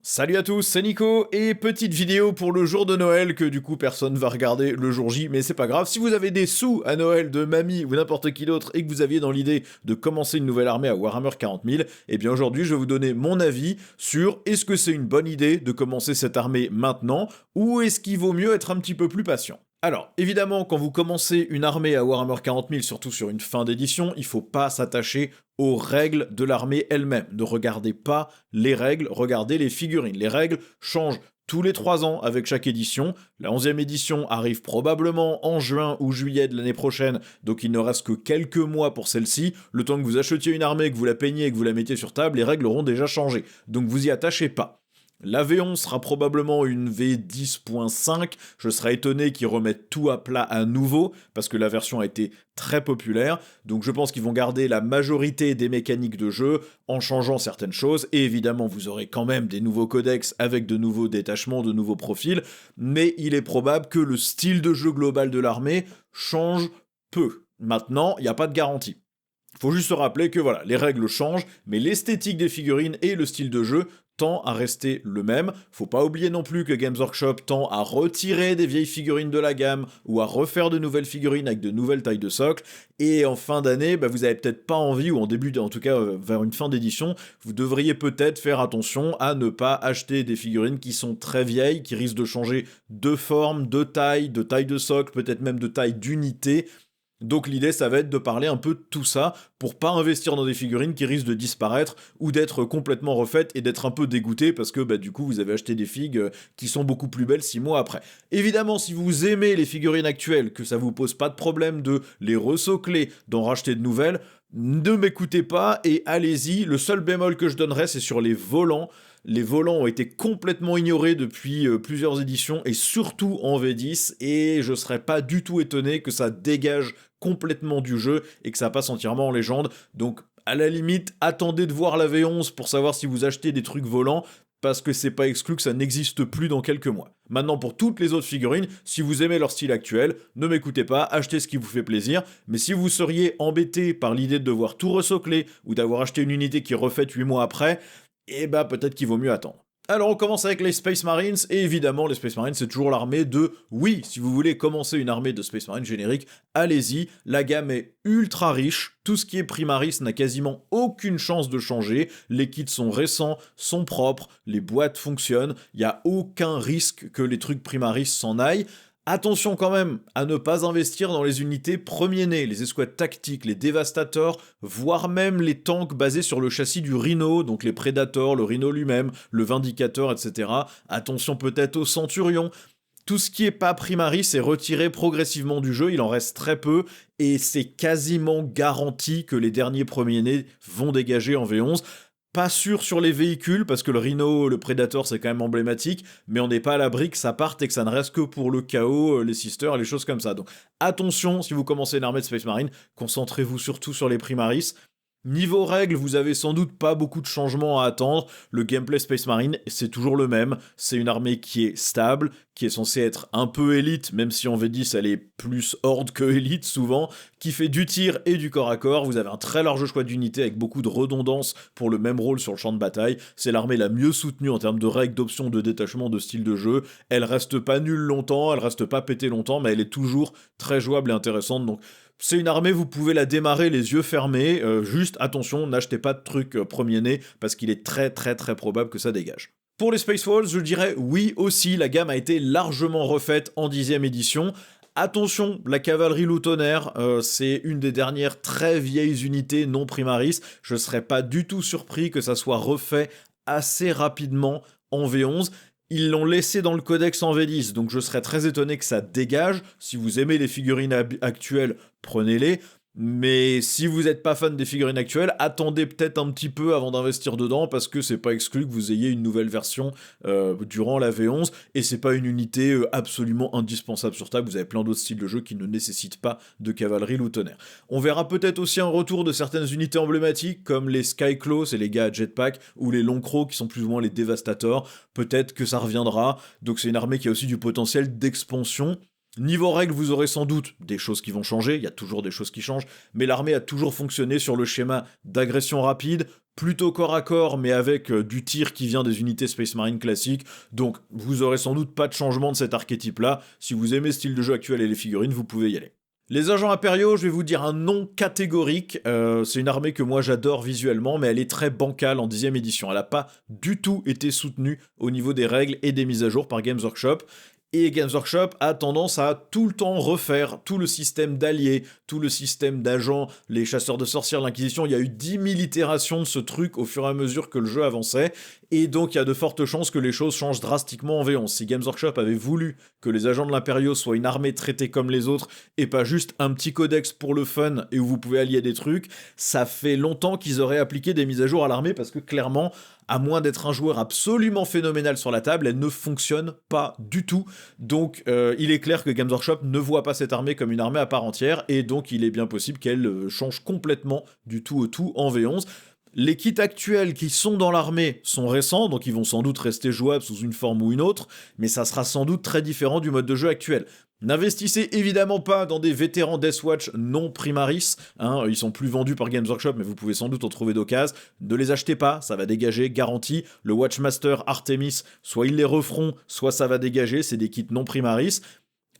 Salut à tous, c'est Nico, et petite vidéo pour le jour de Noël que du coup personne va regarder le jour J, mais c'est pas grave. Si vous avez des sous à Noël de mamie ou n'importe qui d'autre et que vous aviez dans l'idée de commencer une nouvelle armée à Warhammer 40 000, eh bien aujourd'hui je vais vous donner mon avis sur est-ce que c'est une bonne idée de commencer cette armée maintenant ou est-ce qu'il vaut mieux être un petit peu plus patient. Alors, évidemment, quand vous commencez une armée à Warhammer 40 000, surtout sur une fin d'édition, il faut pas s'attacher aux règles de l'armée elle-même. Ne regardez pas les règles, regardez les figurines. Les règles changent tous les 3 ans avec chaque édition. La 11e édition arrive probablement en juin ou juillet de l'année prochaine, donc il ne reste que quelques mois pour celle-ci. Le temps que vous achetiez une armée, que vous la peigniez et que vous la mettiez sur table, les règles auront déjà changé. Donc vous y attachez pas. La V11 sera probablement une V10.5, je serais étonné qu'ils remettent tout à plat à nouveau, parce que la version a été très populaire, donc je pense qu'ils vont garder la majorité des mécaniques de jeu en changeant certaines choses, et évidemment vous aurez quand même des nouveaux codex avec de nouveaux détachements, de nouveaux profils, mais il est probable que le style de jeu global de l'armée change peu. Maintenant, il n'y a pas de garantie. Faut juste se rappeler que voilà, les règles changent, mais l'esthétique des figurines et le style de jeu tend à rester le même. Faut pas oublier non plus que Games Workshop tend à retirer des vieilles figurines de la gamme ou à refaire de nouvelles figurines avec de nouvelles tailles de socle. Et en fin d'année, vous avez peut-être pas envie, ou en début, en tout cas vers une fin d'édition, vous devriez peut-être faire attention à ne pas acheter des figurines qui sont très vieilles, qui risquent de changer de forme, de taille de socle, peut-être même de taille d'unité. Donc l'idée, ça va être de parler un peu de tout ça pour pas investir dans des figurines qui risquent de disparaître ou d'être complètement refaites et d'être un peu dégoûté parce que du coup vous avez acheté des figues qui sont beaucoup plus belles 6 mois après. Évidemment, si vous aimez les figurines actuelles, que ça vous pose pas de problème de les resocler, d'en racheter de nouvelles, ne m'écoutez pas et allez-y. Le seul bémol que je donnerais, c'est sur les volants. Les volants ont été complètement ignorés depuis plusieurs éditions et surtout en V10 et je serais pas du tout étonné que ça dégage complètement du jeu et que ça passe entièrement en légende. Donc à la limite, attendez de voir la V11 pour savoir si vous achetez des trucs volants parce que c'est pas exclu que ça n'existe plus dans quelques mois. Maintenant, pour toutes les autres figurines, si vous aimez leur style actuel, ne m'écoutez pas, achetez ce qui vous fait plaisir, mais si vous seriez embêté par l'idée de devoir tout resocler ou d'avoir acheté une unité qui est refaite 8 mois après, peut-être qu'il vaut mieux attendre. Alors on commence avec les Space Marines, et évidemment les Space Marines c'est toujours l'armée de oui, si vous voulez commencer une armée de Space Marines générique, allez-y, la gamme est ultra riche, tout ce qui est Primaris n'a quasiment aucune chance de changer, les kits sont récents, sont propres, les boîtes fonctionnent, il n'y a aucun risque que les trucs Primaris s'en aillent. Attention quand même à ne pas investir dans les unités premier-nés, les escouades tactiques, les dévastateurs, voire même les tanks basés sur le châssis du Rhino, donc les Predators, le Rhino lui-même, le Vindicator, etc. Attention peut-être aux Centurions. Tout ce qui est pas Primaris est retiré progressivement du jeu, il en reste très peu, et c'est quasiment garanti que les derniers premiers-nés vont dégager en V11. Pas sûr sur les véhicules, parce que le Rhino, le Predator, c'est quand même emblématique, mais on n'est pas à l'abri que ça parte et que ça ne reste que pour le chaos, les sisters, les choses comme ça. Donc attention, si vous commencez une armée de Space Marine, concentrez-vous surtout sur les Primaris. Niveau règles, vous avez sans doute pas beaucoup de changements à attendre. Le gameplay Space Marine, c'est toujours le même. C'est une armée qui est stable, qui est censée être un peu élite, même si en V10 elle est plus horde que élite souvent, qui fait du tir et du corps à corps. Vous avez un très large choix d'unités avec beaucoup de redondance pour le même rôle sur le champ de bataille. C'est l'armée la mieux soutenue en termes de règles, d'options, de détachement, de style de jeu. Elle reste pas nulle longtemps, elle reste pas pétée longtemps, mais elle est toujours très jouable et intéressante. Donc c'est une armée, vous pouvez la démarrer les yeux fermés, juste attention, n'achetez pas de trucs premier-né, parce qu'il est très très très probable que ça dégage. Pour les Space Wolves, je dirais oui aussi, la gamme a été largement refaite en 10e édition. Attention, la cavalerie loutonnaire, c'est une des dernières très vieilles unités non primaris, je serais pas du tout surpris que ça soit refait assez rapidement en V11. Ils l'ont laissé dans le codex en V10, donc je serais très étonné que ça dégage. Si vous aimez les figurines actuelles, prenez-les. Mais si vous n'êtes pas fan des figurines actuelles, attendez peut-être un petit peu avant d'investir dedans, parce que c'est pas exclu que vous ayez une nouvelle version durant la V11, et c'est pas une unité absolument indispensable sur table. Vous avez plein d'autres styles de jeu qui ne nécessitent pas de cavalerie loutonnaire. On verra peut-être aussi un retour de certaines unités emblématiques, comme les Skyclaw, c'est les gars à jetpack, ou les Long Crow, qui sont plus ou moins les dévastateurs. Peut-être que ça reviendra, donc c'est une armée qui a aussi du potentiel d'expansion. Niveau règles, vous aurez sans doute des choses qui vont changer, il y a toujours des choses qui changent, mais l'armée a toujours fonctionné sur le schéma d'agression rapide, plutôt corps à corps, mais avec du tir qui vient des unités Space Marine classiques, donc vous aurez sans doute pas de changement de cet archétype-là. Si vous aimez le style de jeu actuel et les figurines, vous pouvez y aller. Les agents impériaux, je vais vous dire un non catégorique. C'est une armée que moi j'adore visuellement, mais elle est très bancale en 10ème édition. Elle n'a pas du tout été soutenue au niveau des règles et des mises à jour par Games Workshop. Et Games Workshop a tendance à tout le temps refaire tout le système d'alliés, tout le système d'agents, les chasseurs de sorcières, l'Inquisition. Il y a eu 10 000 itérations de ce truc au fur et à mesure que le jeu avançait. Et donc il y a de fortes chances que les choses changent drastiquement en V11. Si Games Workshop avait voulu que les agents de l'Imperio soient une armée traitée comme les autres et pas juste un petit codex pour le fun et où vous pouvez allier des trucs, ça fait longtemps qu'ils auraient appliqué des mises à jour à l'armée parce que clairement, à moins d'être un joueur absolument phénoménal sur la table, elle ne fonctionne pas du tout. Donc il est clair que Games Workshop ne voit pas cette armée comme une armée à part entière, et donc il est bien possible qu'elle change complètement du tout au tout en V11. Les kits actuels qui sont dans l'armée sont récents, donc ils vont sans doute rester jouables sous une forme ou une autre, mais ça sera sans doute très différent du mode de jeu actuel. N'investissez évidemment pas dans des vétérans Deathwatch non primaris, ils sont plus vendus par Games Workshop, mais vous pouvez sans doute en trouver d'occasion. Ne les achetez pas, ça va dégager, garantie. Le Watchmaster Artemis, soit ils les referont, soit ça va dégager, c'est des kits non primaris.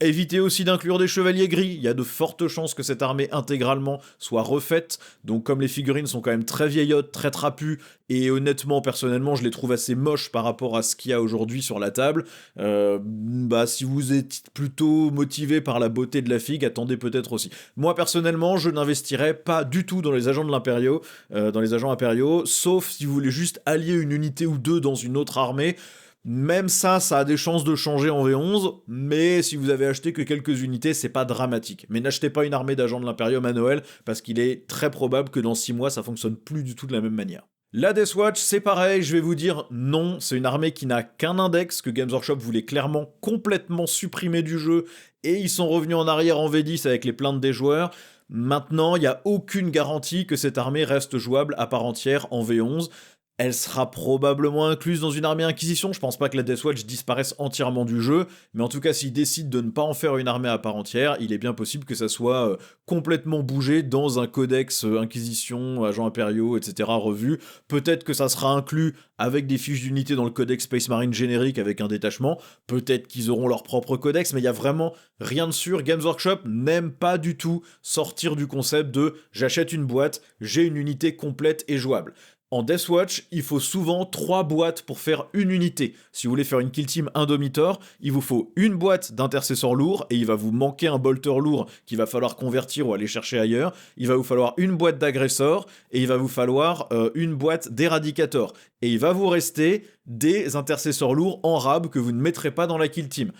Évitez aussi d'inclure des chevaliers gris, il y a de fortes chances que cette armée intégralement soit refaite, donc comme les figurines sont quand même très vieillottes, très trapues, et honnêtement, personnellement, je les trouve assez moches par rapport à ce qu'il y a aujourd'hui sur la table, si vous êtes plutôt motivé par la beauté de la figue, attendez peut-être aussi. Moi, personnellement, je n'investirais pas du tout dans les agents de l'Império, dans les agents impériaux, sauf si vous voulez juste allier une unité ou deux dans une autre armée. Même ça a des chances de changer en V11, mais si vous avez acheté que quelques unités, c'est pas dramatique. Mais n'achetez pas une armée d'agents de l'Imperium à Noël, parce qu'il est très probable que dans 6 mois, ça fonctionne plus du tout de la même manière. La Deathwatch, c'est pareil, je vais vous dire non, c'est une armée qui n'a qu'un index, que Games Workshop voulait clairement complètement supprimer du jeu, et ils sont revenus en arrière en V10 avec les plaintes des joueurs. Maintenant, il n'y a aucune garantie que cette armée reste jouable à part entière en V11. Elle sera probablement incluse dans une armée Inquisition, je pense pas que la Deathwatch disparaisse entièrement du jeu, mais en tout cas s'ils décident de ne pas en faire une armée à part entière, il est bien possible que ça soit complètement bougé dans un codex Inquisition, agents impériaux, etc. revu. Peut-être que ça sera inclus avec des fiches d'unité dans le codex Space Marine générique avec un détachement, peut-être qu'ils auront leur propre codex, mais il y a vraiment rien de sûr. Games Workshop n'aime pas du tout sortir du concept de j'achète une boîte, j'ai une unité complète et jouable. En Deathwatch, il faut souvent 3 boîtes pour faire une unité. Si vous voulez faire une kill team Indomitor, il vous faut une boîte d'intercesseur lourd, et il va vous manquer un bolter lourd qu'il va falloir convertir ou aller chercher ailleurs. Il va vous falloir une boîte d'agresseur, et il va vous falloir une boîte d'éradicator. Et il va vous rester des intercesseurs lourds en rab que vous ne mettrez pas dans la kill team.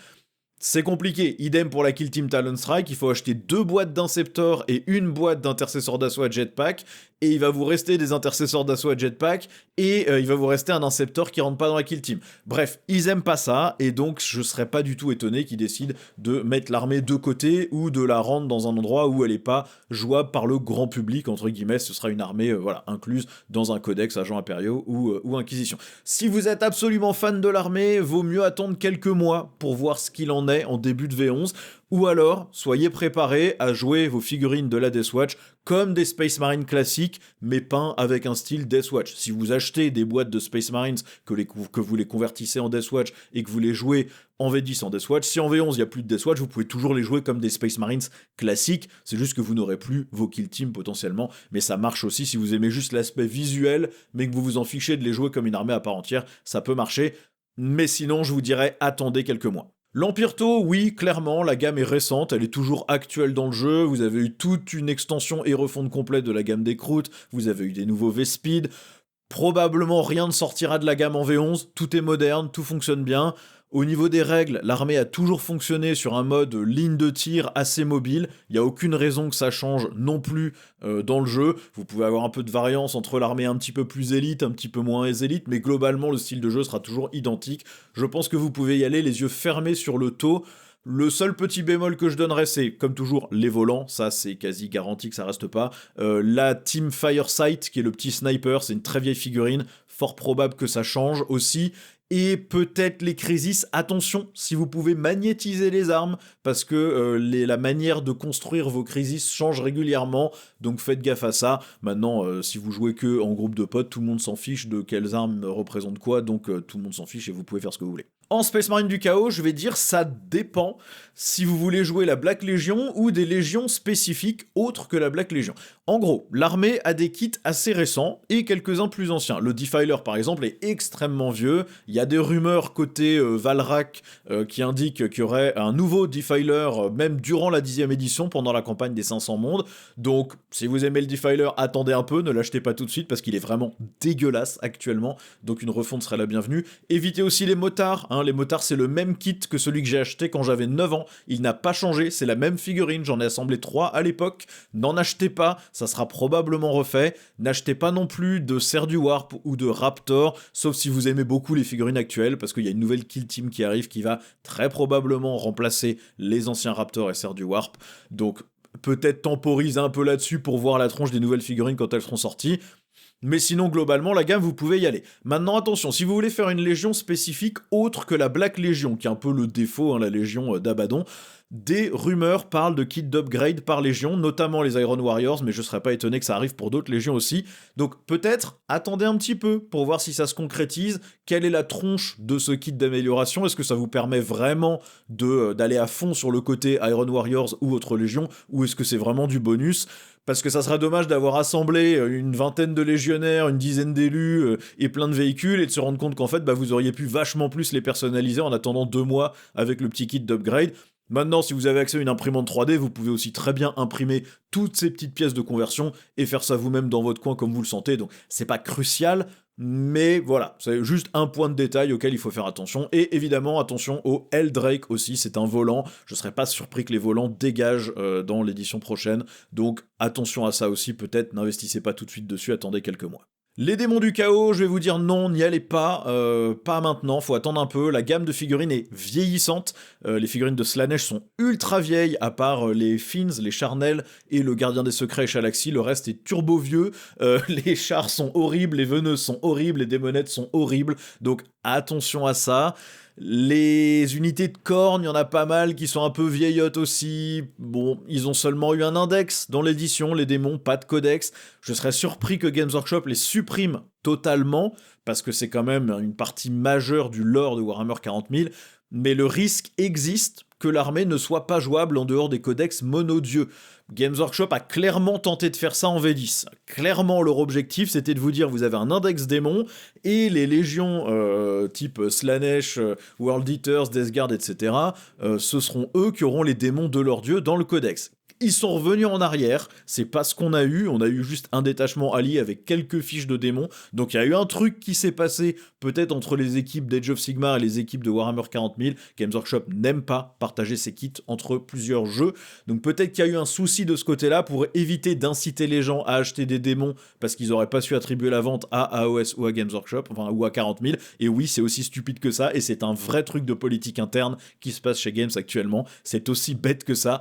C'est compliqué, idem pour la Kill Team Talon Strike, il faut acheter 2 boîtes d'Inceptor et une boîte d'intercesseur d'assaut à jetpack, et il va vous rester des intercesseurs d'assaut à jetpack, et il va vous rester un Inceptor qui rentre pas dans la Kill Team. Bref, ils aiment pas ça, et donc je serais pas du tout étonné qu'ils décident de mettre l'armée de côté, ou de la rendre dans un endroit où elle est pas jouable par le grand public, entre guillemets, ce sera une armée incluse dans un codex agents impériaux ou Inquisition. Si vous êtes absolument fan de l'armée, vaut mieux attendre quelques mois pour voir ce qu'il en est en début de V11, ou alors soyez préparés à jouer vos figurines de la Deathwatch comme des Space Marines classiques, mais peints avec un style Deathwatch. Si vous achetez des boîtes de Space Marines, que vous les convertissez en Deathwatch et que vous les jouez en V10 en Deathwatch, si en V11 il n'y a plus de Deathwatch, vous pouvez toujours les jouer comme des Space Marines classiques, c'est juste que vous n'aurez plus vos kill teams potentiellement, mais ça marche aussi si vous aimez juste l'aspect visuel, mais que vous vous en fichez de les jouer comme une armée à part entière, ça peut marcher, mais sinon je vous dirais attendez quelques mois. L'Empire Tau, oui, clairement, la gamme est récente, elle est toujours actuelle dans le jeu, vous avez eu toute une extension et refonte complète de la gamme des Croûtes, vous avez eu des nouveaux V-Speed, probablement rien ne sortira de la gamme en V11, tout est moderne, tout fonctionne bien. Au niveau des règles, l'armée a toujours fonctionné sur un mode ligne de tir assez mobile, il n'y a aucune raison que ça change non plus dans le jeu. Vous pouvez avoir un peu de variance entre l'armée un petit peu plus élite, un petit peu moins élite, mais globalement le style de jeu sera toujours identique. Je pense que vous pouvez y aller les yeux fermés sur le Tau. Le seul petit bémol que je donnerais, c'est, comme toujours, les volants, ça c'est quasi garanti que ça reste pas. La Team Firesight, qui est le petit sniper, c'est une très vieille figurine, fort probable que ça change aussi. Et peut-être les Crisis, attention, si vous pouvez magnétiser les armes, parce que la manière de construire vos Crisis change régulièrement, donc faites gaffe à ça. Maintenant, si vous jouez que en groupe de potes, tout le monde s'en fiche de quelles armes représentent quoi, donc tout le monde s'en fiche et vous pouvez faire ce que vous voulez. En Space Marine du Chaos, je vais dire ça dépend si vous voulez jouer la Black Legion ou des légions spécifiques autres que la Black Legion. En gros, l'armée a des kits assez récents et quelques-uns plus anciens. Le Defiler par exemple est extrêmement vieux, il y a des rumeurs côté Valrak qui indiquent qu'il y aurait un nouveau Defiler même durant la 10e édition pendant la campagne des 500 mondes. Donc si vous aimez le Defiler, attendez un peu, ne l'achetez pas tout de suite parce qu'il est vraiment dégueulasse actuellement, donc une refonte serait la bienvenue. Évitez aussi les motards, hein. Les motards c'est le même kit que celui que j'ai acheté quand j'avais 9 ans, il n'a pas changé, c'est la même figurine, j'en ai assemblé 3 à l'époque, n'en achetez pas, ça sera probablement refait. N'achetez pas non plus de Serre du Warp ou de Raptor, sauf si vous aimez beaucoup les figurines actuelles, parce qu'il y a une nouvelle Kill Team qui arrive qui va très probablement remplacer les anciens Raptor et Serre du Warp, donc peut-être temporiser un peu là-dessus pour voir la tronche des nouvelles figurines quand elles seront sorties. Mais sinon, globalement, la gamme, vous pouvez y aller. Maintenant, attention, si vous voulez faire une légion spécifique autre que la Black Legion, qui est un peu le défaut, hein, la légion d'Abaddon, des rumeurs parlent de kits d'upgrade par légion, notamment les Iron Warriors, mais je serais pas étonné que ça arrive pour d'autres légions aussi. Donc peut-être attendez un petit peu pour voir si ça se concrétise, quelle est la tronche de ce kit d'amélioration, est-ce que ça vous permet vraiment d'aller à fond sur le côté Iron Warriors ou autre légion, ou est-ce que c'est vraiment du bonus ? Parce que ça serait dommage d'avoir assemblé une vingtaine de légionnaires, une dizaine d'élus et plein de véhicules et de se rendre compte qu'en fait vous auriez pu vachement plus les personnaliser en attendant 2 mois avec le petit kit d'upgrade. Maintenant, si vous avez accès à une imprimante 3D, vous pouvez aussi très bien imprimer toutes ces petites pièces de conversion et faire ça vous-même dans votre coin comme vous le sentez, donc c'est pas crucial, mais voilà, c'est juste un point de détail auquel il faut faire attention, et évidemment attention au Eldrake aussi, c'est un volant, je serais pas surpris que les volants dégagent dans l'édition prochaine, donc attention à ça aussi, peut-être n'investissez pas tout de suite dessus, attendez quelques mois. Les démons du chaos, je vais vous dire non, n'y allez pas, pas maintenant, faut attendre un peu, la gamme de figurines est vieillissante, les figurines de Slaanesh sont ultra vieilles, à part les Fins, les Charnel et le Gardien des Secrets et Chalaxy, le reste est turbo vieux, les chars sont horribles, les veneuses sont horribles, les démonettes sont horribles, donc attention à ça. Les unités de cornes, il y en a pas mal qui sont un peu vieillottes aussi. Bon, ils ont seulement eu un index dans l'édition, les démons, pas de codex. Je serais surpris que Games Workshop les supprime totalement, parce que c'est quand même une partie majeure du lore de Warhammer 40 000, mais le risque existe que l'armée ne soit pas jouable en dehors des codex monodieux. Games Workshop a clairement tenté de faire ça en V10. Clairement, leur objectif, c'était de vous dire, vous avez un index démon, et les légions type Slaanesh, World Eaters, Death Guard, etc., ce seront eux qui auront les démons de leur dieu dans le codex. Ils sont revenus en arrière, c'est pas ce qu'on a eu juste un détachement allié avec quelques fiches de démons, donc il y a eu un truc qui s'est passé, peut-être entre les équipes d'Age of Sigmar et les équipes de Warhammer 40 000, Games Workshop n'aime pas partager ses kits entre plusieurs jeux, donc peut-être qu'il y a eu un souci de ce côté-là pour éviter d'inciter les gens à acheter des démons, parce qu'ils auraient pas su attribuer la vente à AOS ou à Games Workshop, enfin, ou à 40 000, et oui, c'est aussi stupide que ça, et c'est un vrai truc de politique interne qui se passe chez Games actuellement, c'est aussi bête que ça.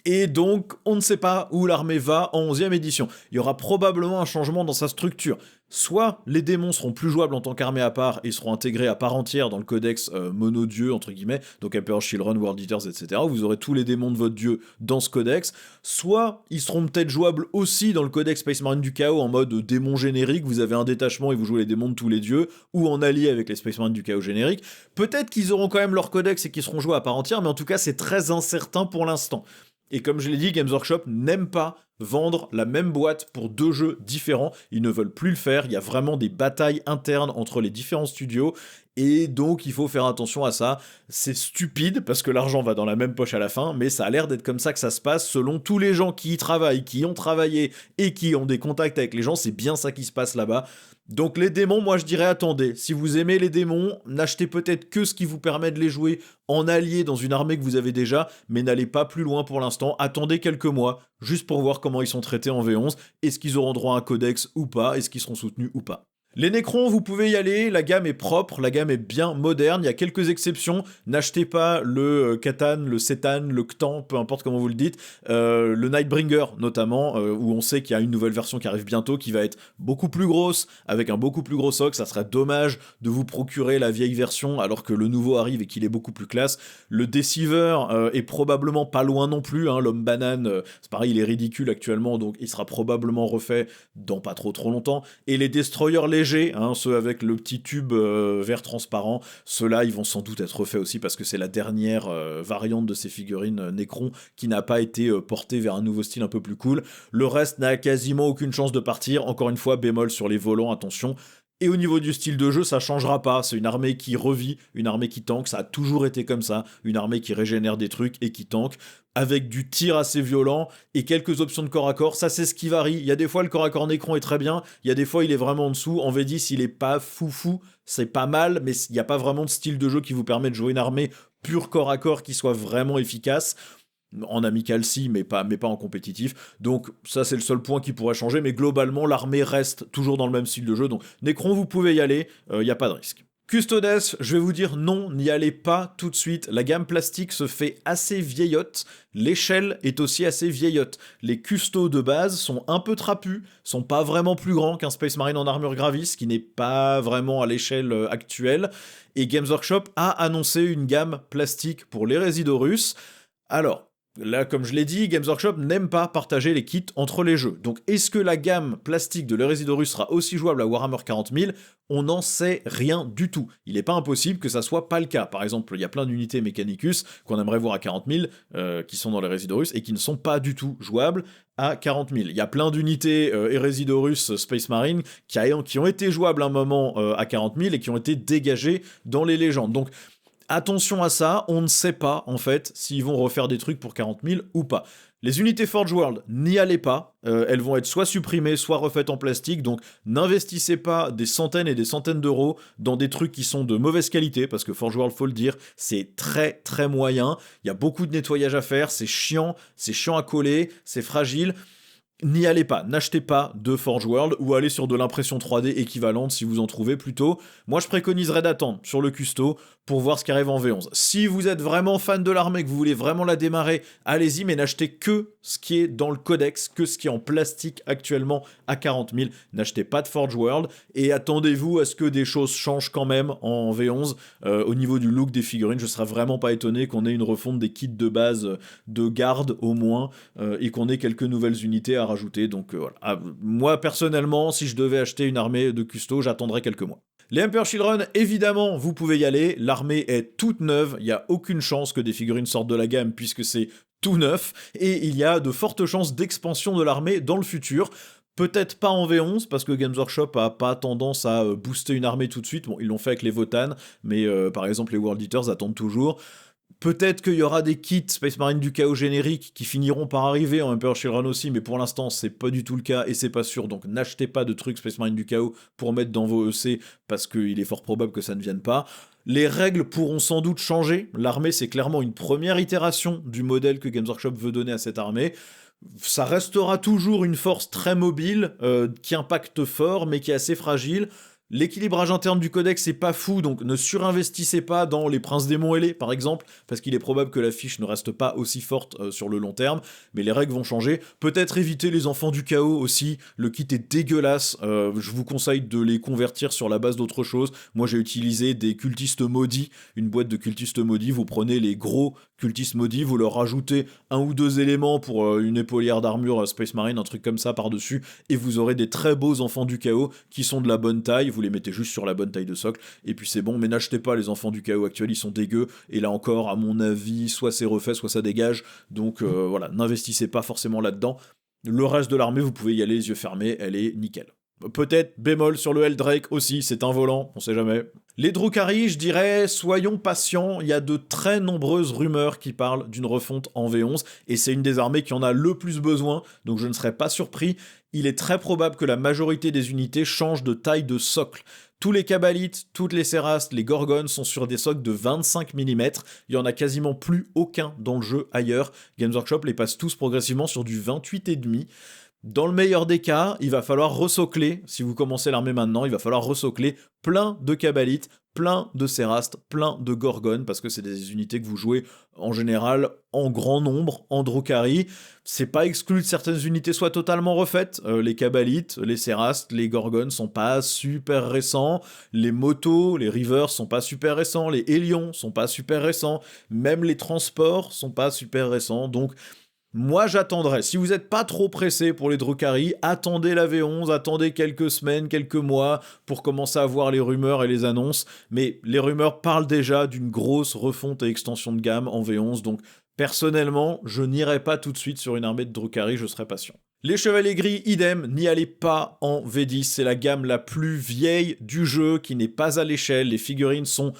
Et donc, on ne sait pas où l'armée va en 11e édition. Il y aura probablement un changement dans sa structure. Soit les démons seront plus jouables en tant qu'armée à part et seront intégrés à part entière dans le codex monodieu, entre guillemets, donc Emperor Children, World Eaters, etc. Vous aurez tous les démons de votre dieu dans ce codex. Soit ils seront peut-être jouables aussi dans le codex Space Marine du Chaos en mode démon générique, vous avez un détachement et vous jouez les démons de tous les dieux, ou en allié avec les Space Marine du Chaos génériques. Peut-être qu'ils auront quand même leur codex et qu'ils seront joués à part entière, mais en tout cas c'est très incertain pour l'instant. Et comme je l'ai dit, Games Workshop n'aime pas vendre la même boîte pour 2 jeux différents. Ils ne veulent plus le faire. Il y a vraiment des batailles internes entre les différents studios. Et donc, il faut faire attention à ça. C'est stupide parce que l'argent va dans la même poche à la fin, mais ça a l'air d'être comme ça que ça se passe selon tous les gens qui y travaillent, qui ont travaillé et qui ont des contacts avec les gens. C'est bien ça qui se passe là-bas. Donc les démons, moi je dirais attendez, si vous aimez les démons, n'achetez peut-être que ce qui vous permet de les jouer en allié dans une armée que vous avez déjà, mais n'allez pas plus loin pour l'instant, attendez quelques mois, juste pour voir comment ils sont traités en V11, est-ce qu'ils auront droit à un codex ou pas, est-ce qu'ils seront soutenus ou pas. Les Necrons, vous pouvez y aller, la gamme est propre, la gamme est bien moderne, il y a quelques exceptions, n'achetez pas le Catan, le Setan, le Ctan, peu importe comment vous le dites, le Nightbringer notamment, où on sait qu'il y a une nouvelle version qui arrive bientôt, qui va être beaucoup plus grosse, avec un beaucoup plus gros socle, ça serait dommage de vous procurer la vieille version alors que le nouveau arrive et qu'il est beaucoup plus classe. Le Deceiver est probablement pas loin non plus, hein, l'homme banane, c'est pareil, il est ridicule actuellement, donc il sera probablement refait dans pas trop longtemps, et les Destroyers légers, hein, ceux avec le petit tube vert transparent, ceux-là ils vont sans doute être refaits aussi parce que c'est la dernière variante de ces figurines Necron qui n'a pas été portée vers un nouveau style un peu plus cool. Le reste n'a quasiment aucune chance de partir, encore une fois bémol sur les volants, attention. Et au niveau du style de jeu, ça changera pas. C'est une armée qui revit, une armée qui tank. Ça a toujours été comme ça. Une armée qui régénère des trucs et qui tank. Avec du tir assez violent et quelques options de corps à corps. Ça, c'est ce qui varie. Il y a des fois, le corps à corps Necron est très bien. Il y a des fois, il est vraiment en dessous. En V10, il est pas foufou. C'est pas mal, mais il n'y a pas vraiment de style de jeu qui vous permet de jouer une armée pure corps à corps qui soit vraiment efficace. En amical si, mais pas en compétitif. Donc ça c'est le seul point qui pourrait changer, mais globalement l'armée reste toujours dans le même style de jeu. Donc Necron vous pouvez y aller, il n'y a pas de risque. Custodes, je vais vous dire non, n'y allez pas tout de suite. La gamme plastique se fait assez vieillotte. L'échelle est aussi assez vieillotte. Les custos de base sont un peu trapus, sont pas vraiment plus grands qu'un Space Marine en armure Gravis, qui n'est pas vraiment à l'échelle actuelle. Et Games Workshop a annoncé une gamme plastique pour les Résidorus. Alors, là, comme je l'ai dit, Games Workshop n'aime pas partager les kits entre les jeux. Donc, est-ce que la gamme plastique de l'Hérésidorus sera aussi jouable à Warhammer 40 000 ? On n'en sait rien du tout. Il n'est pas impossible que ça soit pas le cas. Par exemple, il y a plein d'unités Mechanicus qu'on aimerait voir à 40 000, qui sont dans l'Hérésidorus et qui ne sont pas du tout jouables à 40 000. Il y a plein d'unités Hérésidorus Space Marine qui ont été jouables un moment à 40 000 et qui ont été dégagées dans les légendes. Donc, attention à ça, on ne sait pas en fait s'ils vont refaire des trucs pour 40 000 ou pas. Les unités Forge World, n'y allez pas, elles vont être soit supprimées, soit refaites en plastique, donc n'investissez pas des centaines et des centaines d'euros dans des trucs qui sont de mauvaise qualité, parce que Forge World, faut le dire, c'est très moyen, il y a beaucoup de nettoyage à faire, c'est chiant à coller, c'est fragile. N'y allez pas, n'achetez pas de Forge World ou allez sur de l'impression 3D équivalente si vous en trouvez plutôt. Moi je préconiserais d'attendre sur le custo pour voir ce qui arrive en V11. Si vous êtes vraiment fan de l'armée, que vous voulez vraiment la démarrer, allez-y, mais n'achetez que ce qui est dans le codex, que ce qui est en plastique actuellement à 40 000. N'achetez pas de Forge World et attendez-vous à ce que des choses changent quand même en V11 au niveau du look des figurines. Je serais vraiment pas étonné qu'on ait une refonte des kits de base de garde au moins et qu'on ait quelques nouvelles unités à rajouter. Donc voilà. Moi personnellement, si je devais acheter une armée de custo, j'attendrais quelques mois. Les Emperor Children, évidemment, vous pouvez y aller. L'armée est toute neuve. Il n'y a aucune chance que des figurines sortent de la gamme puisque c'est tout neuf. Et il y a de fortes chances d'expansion de l'armée dans le futur. Peut-être pas en V11, parce que Games Workshop a pas tendance à booster une armée tout de suite. Bon, ils l'ont fait avec les Votan, mais par exemple, les World Eaters attendent toujours. Peut-être qu'il y aura des kits Space Marine du Chaos génériques qui finiront par arriver en Emperor Children aussi, mais pour l'instant c'est pas du tout le cas et c'est pas sûr, donc n'achetez pas de trucs Space Marine du Chaos pour mettre dans vos EC parce qu'il est fort probable que ça ne vienne pas. Les règles pourront sans doute changer, l'armée c'est clairement une première itération du modèle que Games Workshop veut donner à cette armée. Ça restera toujours une force très mobile, qui impacte fort mais qui est assez fragile. L'équilibrage interne du codex est pas fou, donc ne surinvestissez pas dans les princes démons ailés, par exemple, parce qu'il est probable que la fiche ne reste pas aussi forte sur le long terme, mais les règles vont changer. Peut-être éviter les enfants du chaos aussi, le kit est dégueulasse, je vous conseille de les convertir sur la base d'autre chose. Moi j'ai utilisé des cultistes maudits, une boîte de cultistes maudits, vous prenez les gros cultistes maudits, vous leur rajoutez un ou deux éléments pour une épaulière d'armure Space Marine, un truc comme ça par-dessus, et vous aurez des très beaux enfants du chaos qui sont de la bonne taille, vous les mettez juste sur la bonne taille de socle, et puis c'est bon, mais n'achetez pas les enfants du chaos actuels, ils sont dégueux, et là encore, à mon avis, soit c'est refait, soit ça dégage, donc voilà, n'investissez pas forcément là-dedans. Le reste de l'armée, vous pouvez y aller les yeux fermés, elle est nickel. Peut-être bémol sur le Heldrake aussi, c'est un volant, on sait jamais. Les Drukhari, je dirais, soyons patients, il y a de très nombreuses rumeurs qui parlent d'une refonte en V11, et c'est une des armées qui en a le plus besoin, donc je ne serais pas surpris. Il est très probable que la majorité des unités changent de taille de socle. Tous les Kabbalites, toutes les Sérastes, les Gorgones sont sur des socles de 25 mm, il y en a quasiment plus aucun dans le jeu ailleurs. Games Workshop les passe tous progressivement sur du 28,5. Dans le meilleur des cas, il va falloir ressocler, si vous commencez l'armée maintenant, il va falloir ressocler plein de Kabalites, plein de Sérastes, plein de Gorgones, parce que c'est des unités que vous jouez en général en grand nombre en Drukhari. C'est pas exclu que certaines unités soient totalement refaites. Les Kabalites, les Sérastes, les Gorgones sont pas super récents. Les motos, les Rivers sont pas super récents. Les Hélions sont pas super récents. Même les transports sont pas super récents. Donc, moi, j'attendrai. Si vous n'êtes pas trop pressé pour les Drukhari, attendez la V11, attendez quelques semaines, quelques mois pour commencer à voir les rumeurs et les annonces. Mais les rumeurs parlent déjà d'une grosse refonte et extension de gamme en V11, donc personnellement, je n'irai pas tout de suite sur une armée de Drukhari, je serai patient. Les Chevaliers Gris, idem, n'y allez pas en V10, c'est la gamme la plus vieille du jeu qui n'est pas à l'échelle, les figurines sont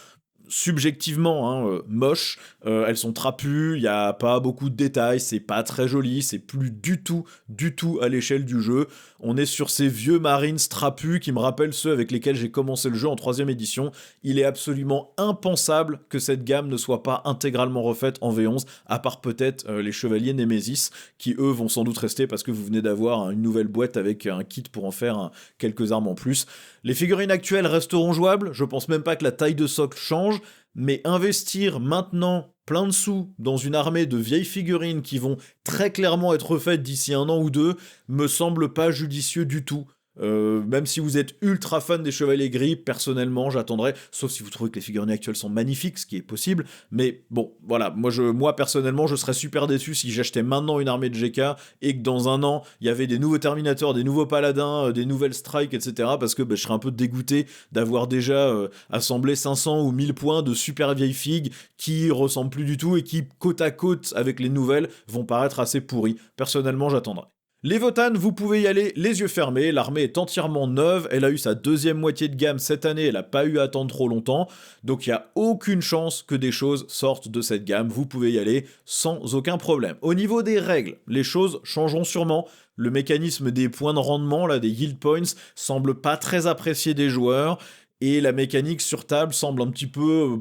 subjectivement moches, elles sont trapues, il n'y a pas beaucoup de détails, c'est pas très joli, c'est plus du tout à l'échelle du jeu. On est sur ces vieux Marines trapus qui me rappellent ceux avec lesquels j'ai commencé le jeu en 3ème édition. Il est absolument impensable que cette gamme ne soit pas intégralement refaite en V11, à part peut-être les Chevaliers Némésis, qui eux vont sans doute rester parce que vous venez d'avoir une nouvelle boîte avec un kit pour en faire quelques armes en plus. Les figurines actuelles resteront jouables, je pense même pas que la taille de socle change, mais investir maintenant plein de sous dans une armée de vieilles figurines qui vont très clairement être refaites d'ici 1 an ou 2 me semble pas judicieux du tout. Même si vous êtes ultra fan des Chevaliers Gris, personnellement j'attendrai, sauf si vous trouvez que les figurines actuelles sont magnifiques, ce qui est possible, mais bon, voilà, moi personnellement je serais super déçu si j'achetais maintenant une armée de GK et que dans 1 an, il y avait des nouveaux Terminators, des nouveaux Paladins, des nouvelles Strikes, etc., parce que je serais un peu dégoûté d'avoir déjà assemblé 500 ou 1000 points de super vieilles figues qui ressemblent plus du tout et qui, côte à côte avec les nouvelles, vont paraître assez pourries. Personnellement, j'attendrai. Les Votannes, vous pouvez y aller les yeux fermés, l'armée est entièrement neuve, elle a eu sa 2e moitié de gamme cette année, elle n'a pas eu à attendre trop longtemps, donc il n'y a aucune chance que des choses sortent de cette gamme, vous pouvez y aller sans aucun problème. Au niveau des règles, les choses changeront sûrement, le mécanisme des points de rendement, là, des yield points, semble pas très apprécié des joueurs, et la mécanique sur table semble un petit peu...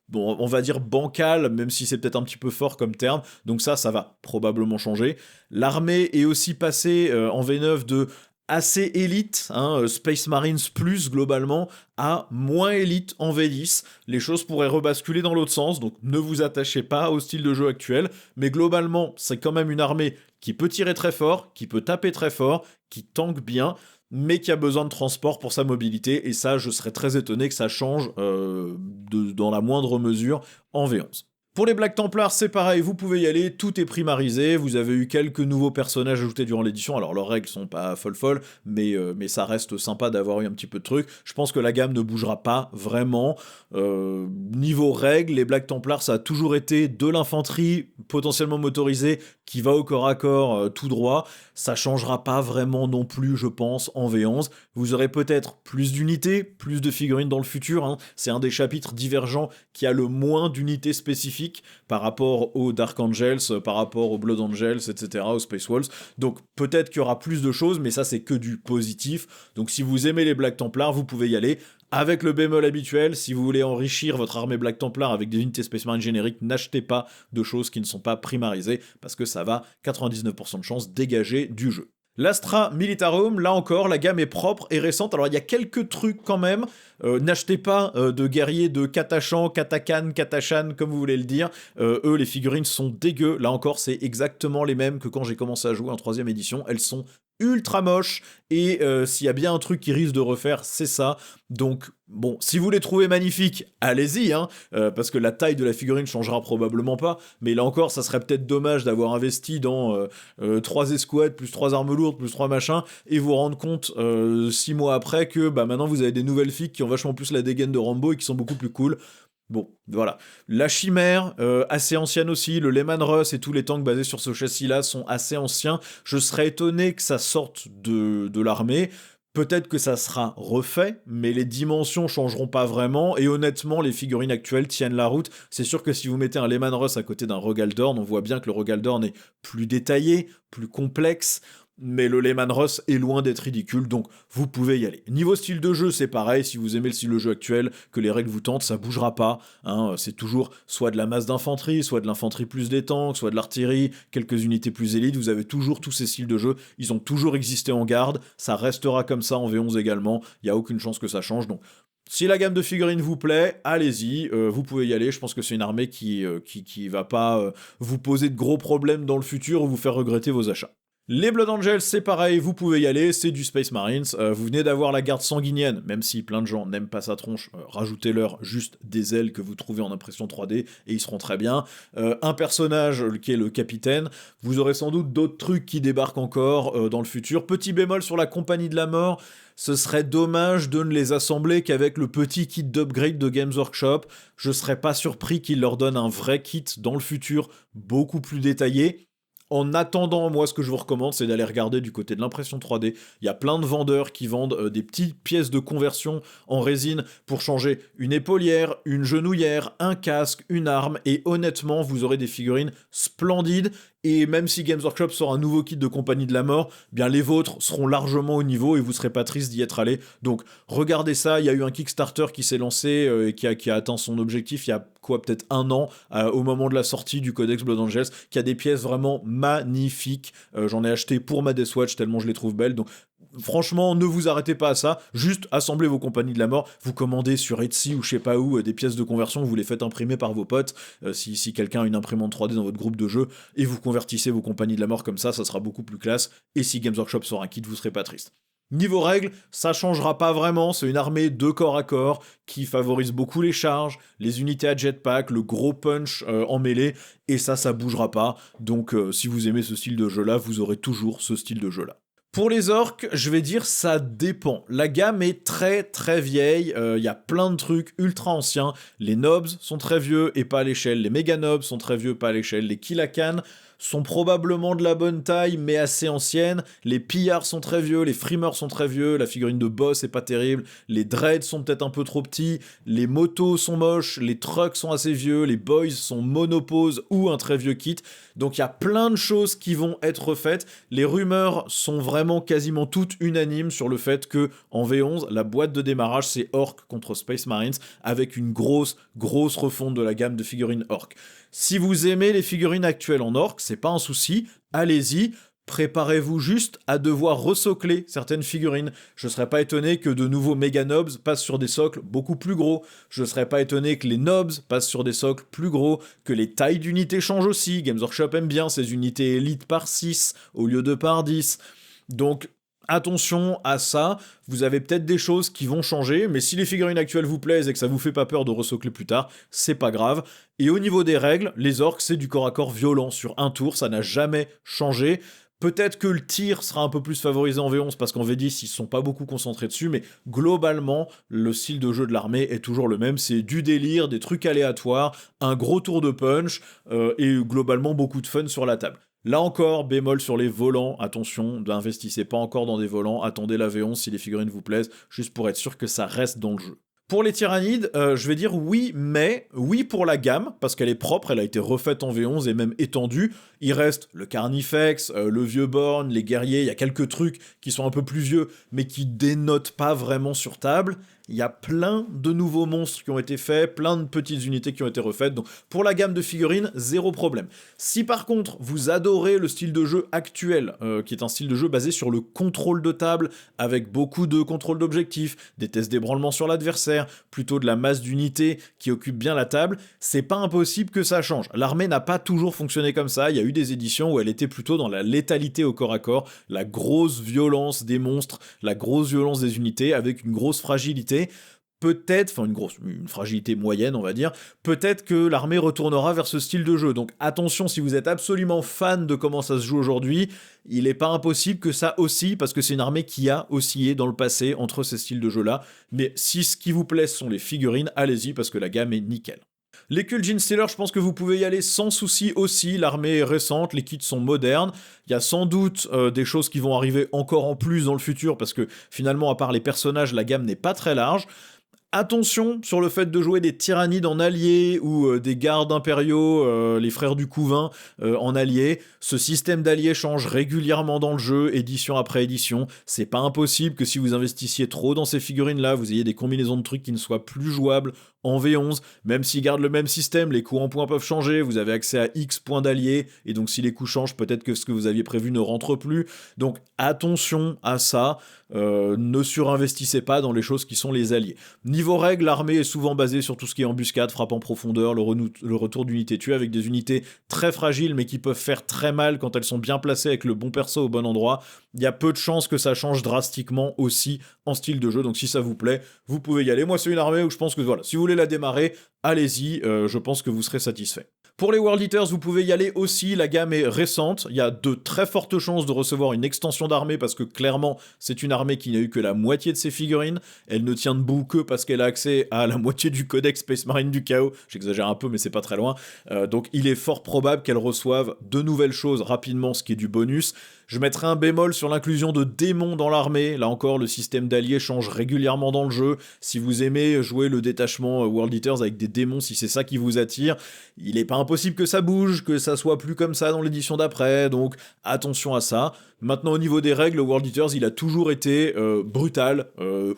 bon, on va dire bancal, même si c'est peut-être un petit peu fort comme terme, donc ça va probablement changer. L'armée est aussi passée en V9 de assez élite, Space Marines plus globalement, à moins élite en V10. Les choses pourraient rebasculer dans l'autre sens, donc ne vous attachez pas au style de jeu actuel, mais globalement, c'est quand même une armée qui peut tirer très fort, qui peut taper très fort, qui tank bien, mais qui a besoin de transport pour sa mobilité, et ça, je serais très étonné que ça change dans la moindre mesure en V11. Pour les Black Templars, c'est pareil, vous pouvez y aller, tout est primarisé, vous avez eu quelques nouveaux personnages ajoutés durant l'édition, alors leurs règles sont pas folles, mais ça reste sympa d'avoir eu un petit peu de trucs. Je pense que la gamme ne bougera pas vraiment. Niveau règles, les Black Templars, ça a toujours été de l'infanterie potentiellement motorisée qui va au corps à corps tout droit. Ça changera pas vraiment non plus, je pense, en V11. Vous aurez peut-être plus d'unités, plus de figurines dans le futur. C'est un des chapitres divergents qui a le moins d'unités spécifiques par rapport aux Dark Angels, par rapport aux Blood Angels, etc., aux Space Wolves. Donc peut-être qu'il y aura plus de choses, mais ça c'est que du positif. Donc si vous aimez les Black Templars, vous pouvez y aller. Avec le bémol habituel, si vous voulez enrichir votre armée Black Templar avec des unités Space Marine génériques, n'achetez pas de choses qui ne sont pas primarisées, parce que ça va 99% de chance dégager du jeu. L'Astra Militarum, là encore, la gamme est propre et récente. Alors il y a quelques trucs quand même. N'achetez pas de guerriers de Katachan, Katakan, Katachan, comme vous voulez le dire. Eux, les figurines sont dégueux. Là encore, c'est exactement les mêmes que quand j'ai commencé à jouer en 3ème édition. Elles sont ultra moches, et s'il y a bien un truc qui risque de refaire, c'est ça. Donc bon, si vous les trouvez magnifiques, allez-y, parce que la taille de la figurine changera probablement pas, mais là encore, ça serait peut-être dommage d'avoir investi dans 3 escouades, plus 3 armes lourdes, plus 3 machins, et vous rendre compte 6 mois après que maintenant vous avez des nouvelles figues qui ont vachement plus la dégaine de Rambo et qui sont beaucoup plus cool. Bon, voilà. La Chimère, assez ancienne aussi, le Lehman Russ et tous les tanks basés sur ce châssis-là sont assez anciens. Je serais étonné que ça sorte de l'armée. Peut-être que ça sera refait, mais les dimensions changeront pas vraiment, et honnêtement, les figurines actuelles tiennent la route. C'est sûr que si vous mettez un Lehman Russ à côté d'un Rogaldorn, on voit bien que le Rogaldorn est plus détaillé, plus complexe. mais le Lehman Russ est loin d'être ridicule, donc vous pouvez y aller. Niveau style de jeu, c'est pareil, si vous aimez le style de jeu actuel, que les règles vous tentent, ça bougera pas, hein, c'est toujours soit de la masse d'infanterie, soit de l'infanterie plus des tanks, soit de l'artillerie, quelques unités plus élites, vous avez toujours tous ces styles de jeu, ils ont toujours existé en garde, ça restera comme ça en V11 également, il n'y a aucune chance que ça change, donc si la gamme de figurines vous plaît, allez-y, vous pouvez y aller, je pense que c'est une armée qui va pas vous poser de gros problèmes dans le futur ou vous faire regretter vos achats. Les Blood Angels, c'est pareil, vous pouvez y aller, c'est du Space Marines. Vous venez d'avoir la garde sanguinienne, même si plein de gens n'aiment pas sa tronche, rajoutez-leur juste des ailes que vous trouvez en impression 3D et ils seront très bien. Un personnage qui est le capitaine, vous aurez sans doute d'autres trucs qui débarquent encore dans le futur. Petit bémol sur la Compagnie de la Mort, ce serait dommage de ne les assembler qu'avec le petit kit d'upgrade de Games Workshop. Je serais pas surpris qu'ils leur donnent un vrai kit dans le futur beaucoup plus détaillé. En attendant, moi, ce que je vous recommande, c'est d'aller regarder du côté de l'impression 3D. Il y a plein de vendeurs qui vendent des petites pièces de conversion en résine pour changer une épaulière, une genouillère, un casque, une arme, et honnêtement, vous aurez des figurines splendides. Et même si Games Workshop sort un nouveau kit de Compagnie de la Mort, bien les vôtres seront largement au niveau et vous serez pas triste d'y être allé. Donc regardez ça, il y a eu un Kickstarter qui s'est lancé et qui a atteint son objectif il y a peut-être un an, au moment de la sortie du Codex Blood Angels, qui a des pièces vraiment magnifiques. J'en ai acheté pour ma Deathwatch tellement je les trouve belles. Donc franchement, ne vous arrêtez pas à ça, juste assemblez vos Compagnies de la Mort, vous commandez sur Etsy ou je sais pas où des pièces de conversion, vous les faites imprimer par vos potes, si quelqu'un a une imprimante 3D dans votre groupe de jeu, et vous convertissez vos Compagnies de la Mort comme ça sera beaucoup plus classe, et si Games Workshop sort un kit, vous serez pas triste. Niveau règles, ça changera pas vraiment, c'est une armée de corps à corps qui favorise beaucoup les charges, les unités à jetpack, le gros punch en mêlée, et ça bougera pas, donc si vous aimez ce style de jeu là, vous aurez toujours ce style de jeu là. Pour les orques, je vais dire ça dépend. La gamme est très très vieille, y a plein de trucs ultra anciens. Les Nobs sont très vieux et pas à l'échelle, les Mega Nobs sont très vieux pas à l'échelle, les Kilakan sont probablement de la bonne taille mais assez anciennes, les pillards sont très vieux, les frimeurs sont très vieux, la figurine de boss est pas terrible, les dreads sont peut-être un peu trop petits, les motos sont moches, les trucks sont assez vieux, les boys sont monopause ou un très vieux kit, donc il y a plein de choses qui vont être refaites. Les rumeurs sont vraiment quasiment toutes unanimes sur le fait que en V11, la boîte de démarrage c'est Orc contre Space Marines avec une grosse refonte de la gamme de figurines Orc. Si vous aimez les figurines actuelles en Orc, c'est pas un souci, allez-y. Préparez-vous juste à devoir resocler certaines figurines. Je serais pas étonné que de nouveaux méga nobs passent sur des socles beaucoup plus gros. Je serais pas étonné que les nobs passent sur des socles plus gros, que les tailles d'unités changent aussi. Games Workshop aime bien ces unités élites par 6 au lieu de par 10. Donc attention à ça, vous avez peut-être des choses qui vont changer, mais si les figurines actuelles vous plaisent et que ça vous fait pas peur de resocler plus tard, c'est pas grave. Et au niveau des règles, les orques c'est du corps à corps violent sur un tour, ça n'a jamais changé. Peut-être que le tir sera un peu plus favorisé en V11 parce qu'en V10 ils sont pas beaucoup concentrés dessus, mais globalement le style de jeu de l'armée est toujours le même, c'est du délire, des trucs aléatoires, un gros tour de punch et globalement beaucoup de fun sur la table. Là encore, bémol sur les volants, attention, n'investissez pas encore dans des volants, attendez la V11 si les figurines vous plaisent, juste pour être sûr que ça reste dans le jeu. Pour les tyrannides, je vais dire oui, mais oui pour la gamme, parce qu'elle est propre, elle a été refaite en V11 et même étendue. Il reste le Carnifex, le vieux Born, les guerriers, il y a quelques trucs qui sont un peu plus vieux, mais qui dénotent pas vraiment sur table. Il y a plein de nouveaux monstres qui ont été faits, plein de petites unités qui ont été refaites, donc pour la gamme de figurines, zéro problème. Si par contre vous adorez le style de jeu actuel, qui est un style de jeu basé sur le contrôle de table, avec beaucoup de contrôle d'objectifs, des tests d'ébranlement sur l'adversaire, plutôt de la masse d'unités qui occupe bien la table, c'est pas impossible que ça change. L'armée n'a pas toujours fonctionné comme ça, il y a eu des éditions où elle était plutôt dans la létalité au corps à corps, la grosse violence des monstres, la grosse violence des unités, avec une grosse fragilité. Peut-être, enfin une fragilité moyenne on va dire, peut-être que l'armée retournera vers ce style de jeu, donc attention si vous êtes absolument fan de comment ça se joue aujourd'hui, il est pas impossible que ça oscille, parce que c'est une armée qui a oscillé dans le passé entre ces styles de jeu là, mais si ce qui vous plaît sont les figurines, allez-y parce que la gamme est nickel. Les Kuljin Stealers, je pense que vous pouvez y aller sans souci aussi, l'armée est récente, les kits sont modernes, il y a sans doute des choses qui vont arriver encore en plus dans le futur, parce que finalement à part les personnages, la gamme n'est pas très large. Attention sur le fait de jouer des tyrannides en alliés ou des gardes impériaux, les frères du couvain en alliés. Ce système d'alliés change régulièrement dans le jeu, édition après édition. C'est pas impossible que si vous investissiez trop dans ces figurines-là, vous ayez des combinaisons de trucs qui ne soient plus jouables en V11. Même s'ils gardent le même système, les coups en points peuvent changer, vous avez accès à X points d'alliés, et donc si les coups changent, peut-être que ce que vous aviez prévu ne rentre plus. Donc attention à ça, ne surinvestissez pas dans les choses qui sont les alliés. Niveau règles, l'armée est souvent basée sur tout ce qui est embuscade, frappe en profondeur, le retour d'unités tuées avec des unités très fragiles mais qui peuvent faire très mal quand elles sont bien placées avec le bon perso au bon endroit. Il y a peu de chances que ça change drastiquement aussi en style de jeu, donc si ça vous plaît, vous pouvez y aller. Moi, c'est une armée où je pense que voilà, si vous voulez la démarrer, allez-y, je pense que vous serez satisfait. Pour les World Eaters, vous pouvez y aller aussi, la gamme est récente, il y a de très fortes chances de recevoir une extension d'armée parce que clairement, c'est une armée qui n'a eu que la moitié de ses figurines, elle ne tient debout que parce qu'elle a accès à la moitié du codex Space Marine du Chaos, j'exagère un peu mais c'est pas très loin, donc il est fort probable qu'elle reçoive de nouvelles choses rapidement, ce qui est du bonus. Je mettrai un bémol sur l'inclusion de démons dans l'armée. Là encore, le système d'alliés change régulièrement dans le jeu. Si vous aimez jouer le détachement World Eaters avec des démons, si c'est ça qui vous attire, il n'est pas impossible que ça bouge, que ça soit plus comme ça dans l'édition d'après, donc attention à ça. Maintenant, au niveau des règles, World Eaters, il a toujours été brutal,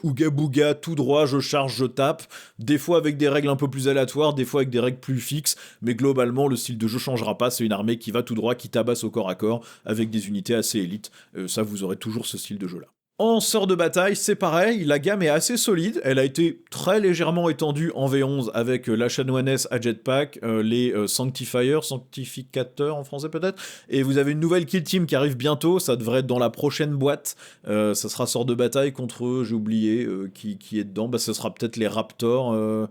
ouga bouga, tout droit, je charge, je tape, des fois avec des règles un peu plus aléatoires, des fois avec des règles plus fixes, mais globalement, le style de jeu changera pas, c'est une armée qui va tout droit, qui tabasse au corps à corps, avec des unités assez élites, ça vous aurez toujours ce style de jeu là. En sort de bataille, c'est pareil, la gamme est assez solide, elle a été très légèrement étendue en V11 avec la chanoinesse à jetpack, les sanctificateurs en français peut-être, et vous avez une nouvelle kill team qui arrive bientôt, ça devrait être dans la prochaine boîte, ça sera sort de bataille contre, j'ai oublié qui est dedans, ce sera peut-être les Raptors,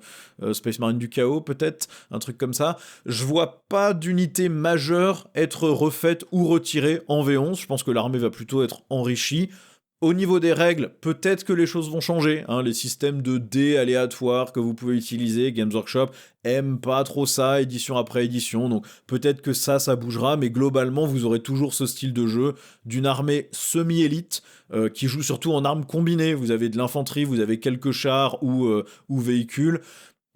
Space Marine du Chaos peut-être, un truc comme ça. Je vois pas d'unité majeure être refaite ou retirée en V11, je pense que l'armée va plutôt être enrichie. Au niveau des règles, peut-être que les choses vont changer, les systèmes de dés aléatoires que vous pouvez utiliser, Games Workshop aime pas trop ça, édition après édition, donc peut-être que ça bougera, mais globalement vous aurez toujours ce style de jeu d'une armée semi-élite, qui joue surtout en armes combinées, vous avez de l'infanterie, vous avez quelques chars ou véhicules,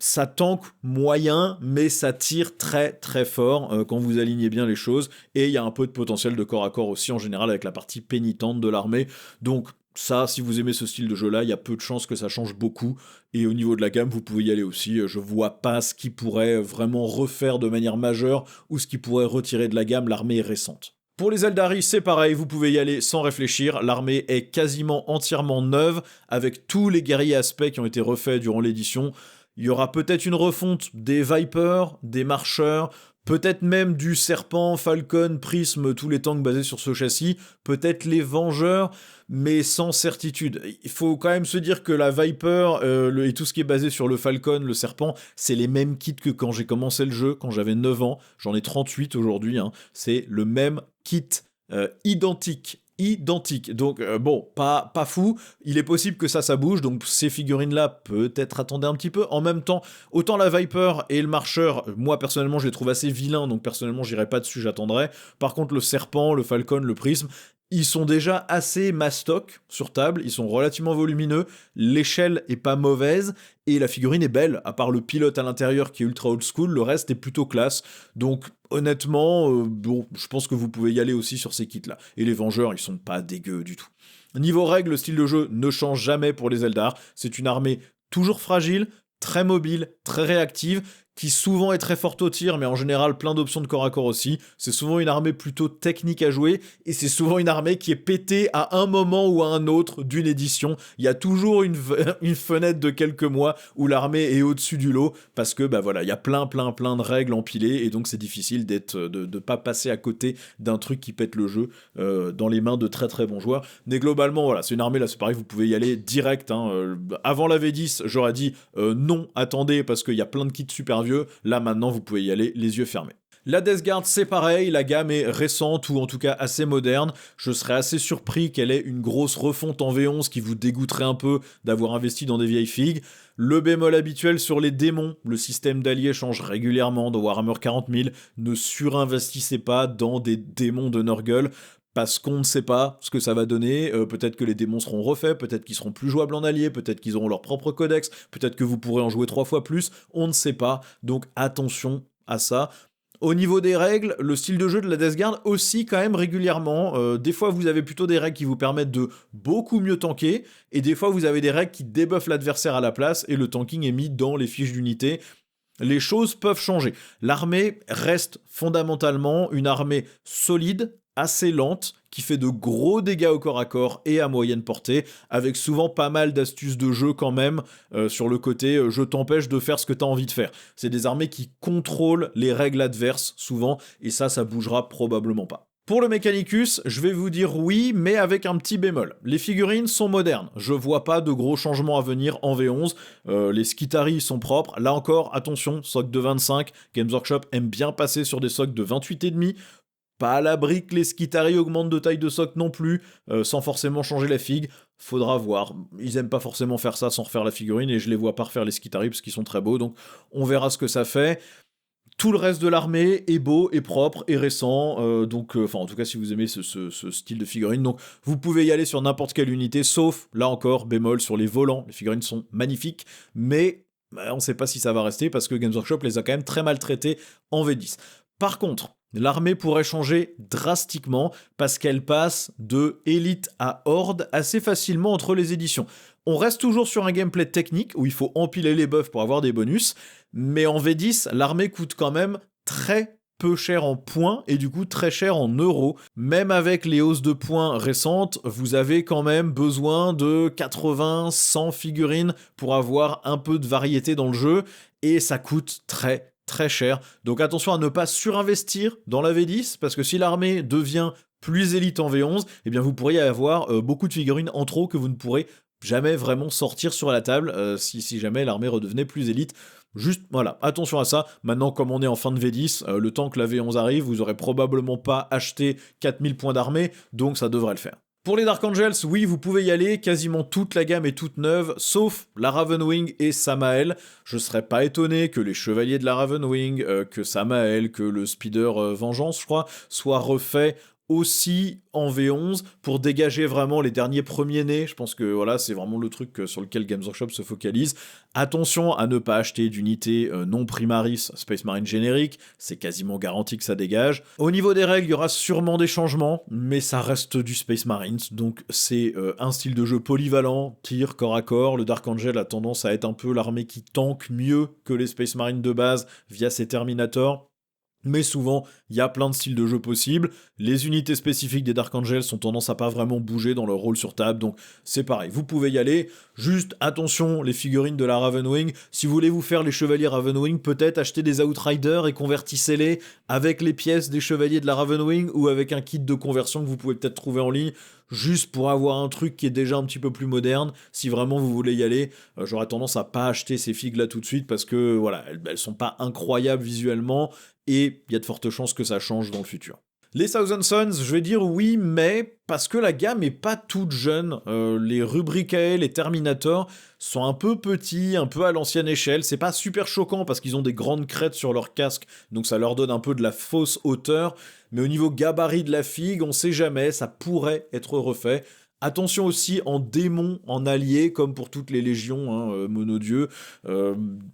ça tank moyen, mais ça tire très très fort quand vous alignez bien les choses, et il y a un peu de potentiel de corps à corps aussi en général avec la partie pénitente de l'armée, donc ça, si vous aimez ce style de jeu-là, il y a peu de chances que ça change beaucoup, et au niveau de la gamme, vous pouvez y aller aussi, je vois pas ce qui pourrait vraiment refaire de manière majeure, ou ce qui pourrait retirer de la gamme, l'armée est récente. Pour les Eldari, c'est pareil, vous pouvez y aller sans réfléchir, l'armée est quasiment entièrement neuve, avec tous les guerriers aspects qui ont été refaits durant l'édition. Il y aura peut-être une refonte des Vipers, des Marcheurs, peut-être même du Serpent, Falcon, Prisme, tous les tanks basés sur ce châssis, peut-être les Vengeurs, mais sans certitude. Il faut quand même se dire que la Viper et tout ce qui est basé sur le Falcon, le Serpent, c'est les mêmes kits que quand j'ai commencé le jeu, quand j'avais 9 ans, j'en ai 38 aujourd'hui, c'est le même kit, identique. Donc bon, pas fou, il est possible que ça bouge, donc ces figurines-là, peut-être attendez un petit peu. En même temps, autant la Viper et le Marcheur, moi personnellement je les trouve assez vilains, donc personnellement j'irai pas dessus, j'attendrai. Par contre le Serpent, le Falcon, le Prisme, ils sont déjà assez mastoc sur table, ils sont relativement volumineux, l'échelle est pas mauvaise, et la figurine est belle, à part le pilote à l'intérieur qui est ultra old school, le reste est plutôt classe, donc honnêtement, bon, je pense que vous pouvez y aller aussi sur ces kits-là. Et les Vengeurs, ils sont pas dégueux du tout. Niveau règles, le style de jeu ne change jamais pour les Eldar, c'est une armée toujours fragile, très mobile, très réactive, qui souvent est très forte au tir, mais en général plein d'options de corps à corps aussi. C'est souvent une armée plutôt technique à jouer, et c'est souvent une armée qui est pétée à un moment ou à un autre d'une édition. Il y a toujours une fenêtre de quelques mois où l'armée est au-dessus du lot, parce que voilà, il y a plein de règles empilées, et donc c'est difficile de pas passer à côté d'un truc qui pète le jeu dans les mains de très très bons joueurs. Mais globalement, voilà, c'est une armée, là c'est pareil, vous pouvez y aller direct. Avant la V10, j'aurais dit non, attendez, parce qu'il y a plein de kits super vieux, là maintenant vous pouvez y aller les yeux fermés. La Death Guard, c'est pareil, la gamme est récente ou en tout cas assez moderne. Je serais assez surpris qu'elle ait une grosse refonte en V11 qui vous dégoûterait un peu d'avoir investi dans des vieilles figues. Le bémol habituel sur les démons, le système d'alliés change régulièrement dans Warhammer 40 000, ne surinvestissez pas dans des démons de Nurgle. parce qu'on ne sait pas ce que ça va donner, peut-être que les démons seront refaits, peut-être qu'ils seront plus jouables en allié, peut-être qu'ils auront leur propre codex, peut-être que vous pourrez en jouer 3 fois plus, on ne sait pas, donc attention à ça. Au niveau des règles, le style de jeu de la Death Guard aussi quand même régulièrement. Des fois vous avez plutôt des règles qui vous permettent de beaucoup mieux tanker, et des fois vous avez des règles qui débuffent l'adversaire à la place, et le tanking est mis dans les fiches d'unité. Les choses peuvent changer. L'armée reste fondamentalement une armée solide, assez lente, qui fait de gros dégâts au corps à corps et à moyenne portée, avec souvent pas mal d'astuces de jeu quand même, sur le côté je t'empêche de faire ce que t'as envie de faire. C'est des armées qui contrôlent les règles adverses souvent, et ça bougera probablement pas. Pour le Mechanicus, je vais vous dire oui, mais avec un petit bémol. Les figurines sont modernes, je vois pas de gros changements à venir en V11, les Skitarii sont propres, là encore, attention, soc de 25, Games Workshop aime bien passer sur des socs de 28,5, pas à l'abri que les Skitarii augmentent de taille de soc non plus, sans forcément changer la figue, faudra voir. Ils aiment pas forcément faire ça sans refaire la figurine, et je les vois pas refaire les Skitarii parce qu'ils sont très beaux, donc on verra ce que ça fait. Tout le reste de l'armée est beau, est propre, est récent, donc, en tout cas si vous aimez ce style de figurine, donc vous pouvez y aller sur n'importe quelle unité, sauf, là encore, bémol, sur les volants, les figurines sont magnifiques, mais on sait pas si ça va rester, parce que Games Workshop les a quand même très mal traités en V10. Par contre, l'armée pourrait changer drastiquement, parce qu'elle passe de élite à horde assez facilement entre les éditions. On reste toujours sur un gameplay technique, où il faut empiler les buffs pour avoir des bonus, mais en V10, l'armée coûte quand même très peu cher en points, et du coup très cher en euros. Même avec les hausses de points récentes, vous avez quand même besoin de 80-100 figurines pour avoir un peu de variété dans le jeu, et ça coûte très cher. Donc attention à ne pas surinvestir dans la V10, parce que si l'armée devient plus élite en V11, eh bien vous pourriez avoir beaucoup de figurines en trop que vous ne pourrez jamais vraiment sortir sur la table si jamais l'armée redevenait plus élite. Juste, voilà, attention à ça. Maintenant, comme on est en fin de V10, le temps que la V11 arrive, vous aurez probablement pas acheté 4000 points d'armée, donc ça devrait le faire. Pour les Dark Angels, oui, vous pouvez y aller, quasiment toute la gamme est toute neuve, sauf la Ravenwing et Samael. Je serais pas étonné que les Chevaliers de la Ravenwing, que Samael, que le Speeder Vengeance, je crois, soient refaits aussi en V11 pour dégager vraiment les derniers premiers-nés. Je pense que voilà, c'est vraiment le truc sur lequel Games Workshop se focalise. Attention à ne pas acheter d'unités non primaris Space Marine générique, c'est quasiment garanti que ça dégage. Au niveau des règles, il y aura sûrement des changements, mais ça reste du Space Marines, donc c'est un style de jeu polyvalent, tir, corps à corps. Le Dark Angel a tendance à être un peu l'armée qui tank mieux que les Space Marines de base via ses Terminators. Mais souvent, il y a plein de styles de jeu possibles. Les unités spécifiques des Dark Angels ont tendance à pas vraiment bouger dans leur rôle sur table, donc c'est pareil, vous pouvez y aller. Juste attention, les figurines de la Ravenwing, si vous voulez vous faire les chevaliers Ravenwing, peut-être achetez des Outriders et convertissez-les avec les pièces des chevaliers de la Ravenwing ou avec un kit de conversion que vous pouvez peut-être trouver en ligne, juste pour avoir un truc qui est déjà un petit peu plus moderne. Si vraiment vous voulez y aller, j'aurais tendance à pas acheter ces figues là tout de suite parce que voilà, elles sont pas incroyables visuellement, et il y a de fortes chances que ça change dans le futur. Les Thousand Sons, je vais dire oui, mais parce que la gamme est pas toute jeune. Les Rubricae, les Terminator sont un peu petits, un peu à l'ancienne échelle. C'est pas super choquant parce qu'ils ont des grandes crêtes sur leur casque, donc ça leur donne un peu de la fausse hauteur. Mais au niveau gabarit de la figue, on sait jamais, ça pourrait être refait. Attention aussi en démon, en allié, comme pour toutes les légions, monodieux.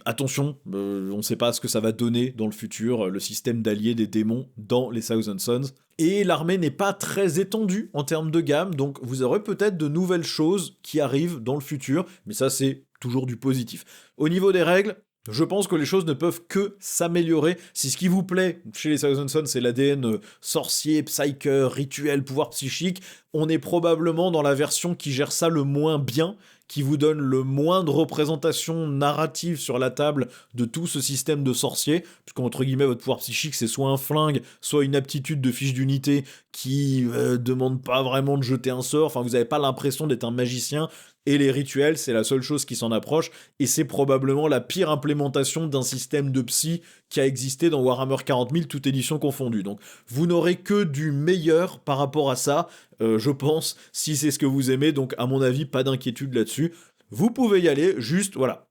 Attention, on ne sait pas ce que ça va donner dans le futur, le système d'alliés des démons dans les Thousand Sons. Et l'armée n'est pas très étendue en termes de gamme, donc vous aurez peut-être de nouvelles choses qui arrivent dans le futur, mais ça c'est toujours du positif. Au niveau des règles, je pense que les choses ne peuvent que s'améliorer. Si ce qui vous plaît chez les Thousand Sons, c'est l'ADN sorcier, psyker, rituel, pouvoir psychique, on est probablement dans la version qui gère ça le moins bien, qui vous donne le moins de représentation narrative sur la table de tout ce système de sorcier, puisqu'entre guillemets, votre pouvoir psychique, c'est soit un flingue, soit une aptitude de fiche d'unité qui demande pas vraiment de jeter un sort, enfin vous n'avez pas l'impression d'être un magicien, et les rituels, c'est la seule chose qui s'en approche, et c'est probablement la pire implémentation d'un système de psy qui a existé dans Warhammer 40 000, toute édition confondue. Donc vous n'aurez que du meilleur par rapport à ça, je pense, si c'est ce que vous aimez, donc à mon avis, pas d'inquiétude là-dessus. Vous pouvez y aller, juste, voilà.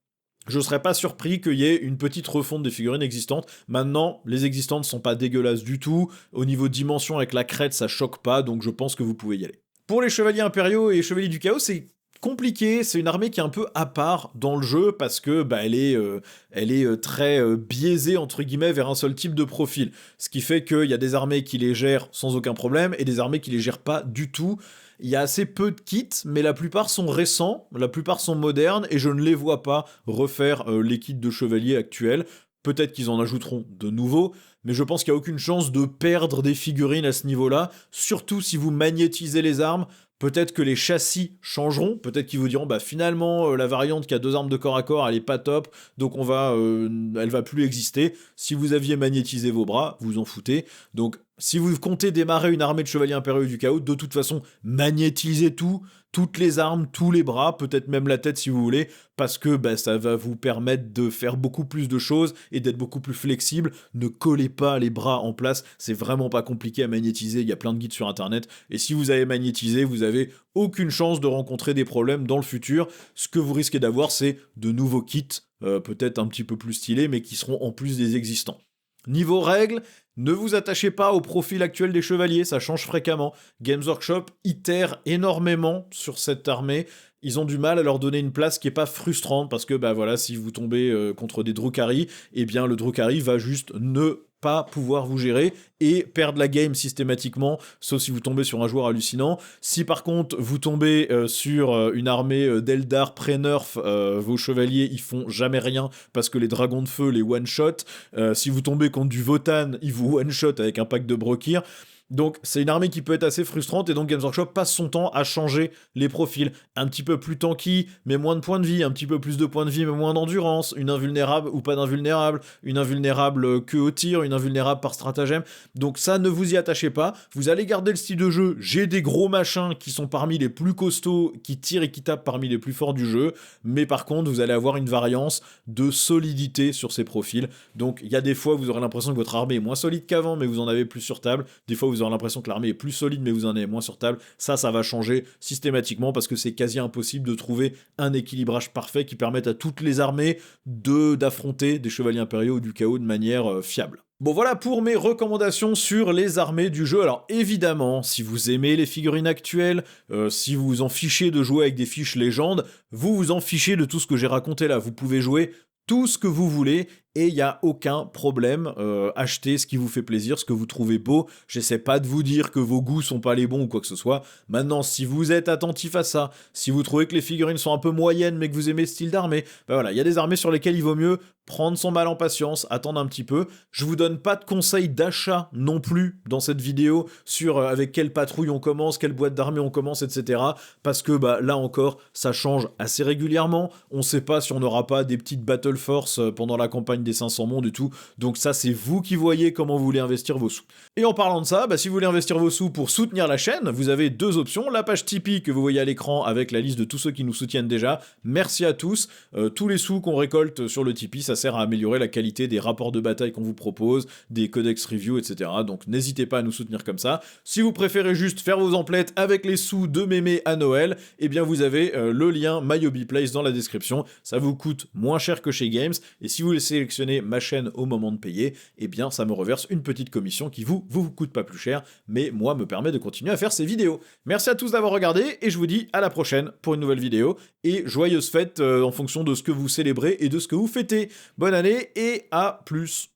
Je serais pas surpris qu'il y ait une petite refonte des figurines existantes. Maintenant, les existantes sont pas dégueulasses du tout. Au niveau dimension avec la crête, ça choque pas, donc je pense que vous pouvez y aller. Pour les chevaliers impériaux et chevaliers du chaos, c'est compliqué, c'est une armée qui est un peu à part dans le jeu parce que bah, elle est très biaisée entre guillemets vers un seul type de profil. Ce qui fait qu'il y a des armées qui les gèrent sans aucun problème et des armées qui les gèrent pas du tout. Il y a assez peu de kits, mais la plupart sont récents, la plupart sont modernes et je ne les vois pas refaire les kits de chevaliers actuels. Peut-être qu'ils en ajouteront de nouveaux, mais je pense qu'il n'y a aucune chance de perdre des figurines à ce niveau-là, surtout si vous magnétisez les armes. Peut-être que les châssis changeront, peut-être qu'ils vous diront bah finalement la variante qui a 2 armes de corps à corps elle est pas top, donc elle va plus exister. Si vous aviez magnétisé vos bras, vous en foutez. Donc si vous comptez démarrer une armée de chevaliers impériaux du chaos, de toute façon magnétisez tout, toutes les armes, tous les bras, peut-être même la tête si vous voulez, parce que bah, ça va vous permettre de faire beaucoup plus de choses et d'être beaucoup plus flexible. Ne collez pas les bras en place, c'est vraiment pas compliqué à magnétiser, il y a plein de guides sur internet, et si vous avez magnétisé, vous avez aucune chance de rencontrer des problèmes dans le futur. Ce que vous risquez d'avoir, c'est de nouveaux kits, peut-être un petit peu plus stylés, mais qui seront en plus des existants. Niveau règles, ne vous attachez pas au profil actuel des chevaliers, ça change fréquemment. Games Workshop itère énormément sur cette armée. Ils ont du mal à leur donner une place qui est pas frustrante, parce que bah voilà, si vous tombez contre des Drukhari, eh bien le Drukhari va juste ne pas pouvoir vous gérer et perdre la game systématiquement, sauf si vous tombez sur un joueur hallucinant. Si par contre vous tombez sur une armée d'Eldar pré-nerf, vos chevaliers ils font jamais rien parce que les dragons de feu les one-shot. Si vous tombez contre du Votan, ils vous one-shot avec un pack de Brokir. Donc c'est une armée qui peut être assez frustrante et donc Games Workshop passe son temps à changer les profils. Un petit peu plus tanky mais moins de points de vie, un petit peu plus de points de vie mais moins d'endurance, une invulnérable ou pas d'invulnérable, une invulnérable que au tir, une invulnérable par stratagème. Donc ça ne vous y attachez pas, vous allez garder le style de jeu, j'ai des gros machins qui sont parmi les plus costauds, qui tirent et qui tapent parmi les plus forts du jeu, mais par contre vous allez avoir une variance de solidité sur ces profils. Donc il y a des fois vous aurez l'impression que votre armée est moins solide qu'avant mais vous en avez plus sur table, des fois vous aurez l'impression que l'armée est plus solide mais vous en avez moins sur table. Ça va changer systématiquement parce que c'est quasi impossible de trouver un équilibrage parfait qui permette à toutes les armées d'affronter des chevaliers impériaux ou du chaos de manière fiable. Bon voilà pour mes recommandations sur les armées du jeu. Alors évidemment, si vous aimez les figurines actuelles, si vous vous en fichez de jouer avec des fiches légendes, vous vous en fichez de tout ce que j'ai raconté là. Vous pouvez jouer tout ce que vous voulez et il n'y a aucun problème. Achetez ce qui vous fait plaisir, ce que vous trouvez beau. J'essaie pas de vous dire que vos goûts sont pas les bons ou quoi que ce soit. Maintenant, si vous êtes attentif à ça, si vous trouvez que les figurines sont un peu moyennes mais que vous aimez ce style d'armée, ben voilà, il y a des armées sur lesquelles il vaut mieux prendre son mal en patience, attendre un petit peu. Je vous donne pas de conseils d'achat non plus dans cette vidéo sur avec quelle patrouille on commence, quelle boîte d'armée on commence, etc. Parce que bah là encore, ça change assez régulièrement. On sait pas si on n'aura pas des petites battle force pendant la campagne des 500 mondes et tout. Donc ça, c'est vous qui voyez comment vous voulez investir vos sous. Et en parlant de ça, bah, si vous voulez investir vos sous pour soutenir la chaîne, vous avez 2 options. La page Tipeee que vous voyez à l'écran avec la liste de tous ceux qui nous soutiennent déjà. Merci à tous. Tous les sous qu'on récolte sur le Tipeee, ça sert à améliorer la qualité des rapports de bataille qu'on vous propose, des codex review, etc. Donc n'hésitez pas à nous soutenir comme ça. Si vous préférez juste faire vos emplettes avec les sous de mémé à Noël, eh bien vous avez le lien MyHobbyPlace dans la description. Ça vous coûte moins cher que chez Games. Et si vous les sélectionnez ma chaîne au moment de payer, eh bien ça me reverse une petite commission qui vous coûte pas plus cher, mais moi me permet de continuer à faire ces vidéos. Merci à tous d'avoir regardé et je vous dis à la prochaine pour une nouvelle vidéo et joyeuses fêtes en fonction de ce que vous célébrez et de ce que vous fêtez. Bonne année et à plus.